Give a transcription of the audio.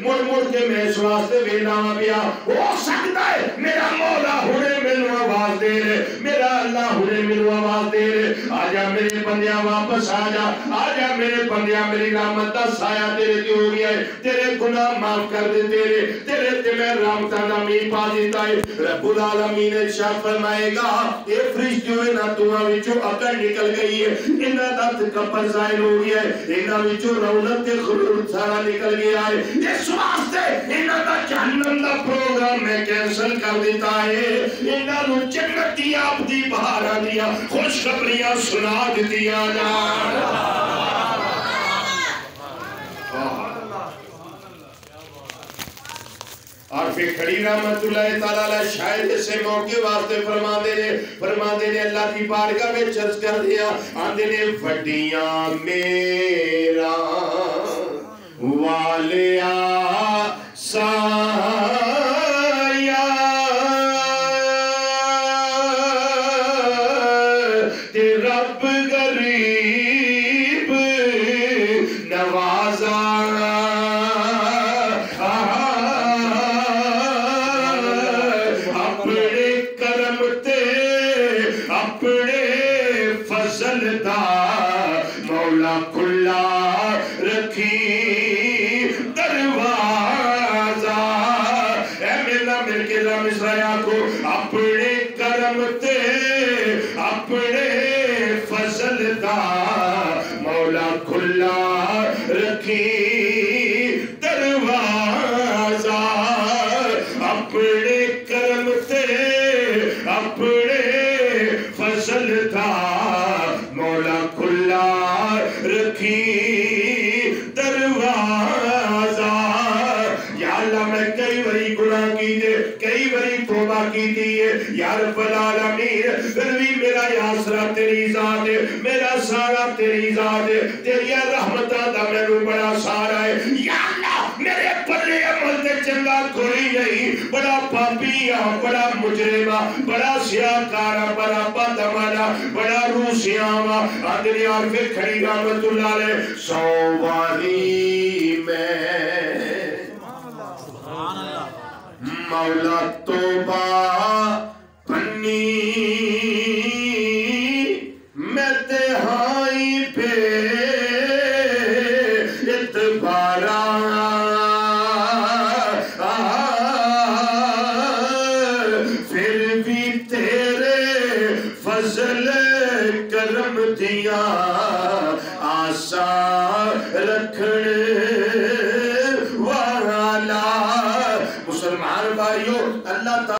مڑ مڑ کے میں اس واسطے وینا پیا ہو سکتا ہے میرا مولا ہونے مینوں آواز دے رہے میرا اللہ ہونے مینوں آواز دے رہے آجا میرے بندیاں واپس آجا آجا میرے بندیاں میری رحمت دا سایہ تیرے تے ہو گیا ہے تیرے گناہ معاف کر دے تیرے تے میں رحمتاں دا مین پا دیتا ہے رب العالمین ارشاد فرمائے گا اے فرشتیوں انہاں دعاں وچوں عقل نکل گئی ہے انہاں دا تکبر ظاہر ہو گیا ہے انہاں وچوں رونق تے خلود سارا نکل گیا ہے اس واسطے انہاں دا جہنم دا پروگرام میں کینسل کر دیتا ہے انہاں نوں جنت دی آپ دی بہاراں دیاں خوشخبریاں سنا دتیاں جان اور پھر کھڑی رحمت اللہ تعالیٰ شاید اسے موقع واسطے فرما دے نے اللہ کی بارگاہ میں چرچ کر دیا آندے نے وڈیاں میرا والیا سایہ تے رب غریب نوازا مولا کھلا رکھی دروازہ اے میرا مل کے مصرعہ کو اپنے کرم تے اپنے فضل دا مولا کھلا رکھی دروازہ اپنے کرم تے اپنے فضل دا مولا کھلا رکھی دروازہ یا اللہ میں کئی بری گناہ کی دے کئی بری توبہ کی دیئے یا رب العالمین پھر بھی میرا آسرا تیری ذات ہے میرا سارا تیری ذات ہے تیری رحمتہ دا میں رو بڑا سارا ہے یا اللہ میرے پلے عمل دے چنگا کوئی نہیں بڑا پاپیہ بڑا مجرمہ بڑا سیاکارہ بڑا بدعملہ بڑا روسیاں آدھنی اور پھر کھڑی رحمت اللہ علیہ سواری میں مولا توبہ پنی میں تہائی پہ اتبارا پھر بھی تیرے فضل کرم دیا آسان رکھنے والا مسلمان بھائیوں اللہ تعالیٰ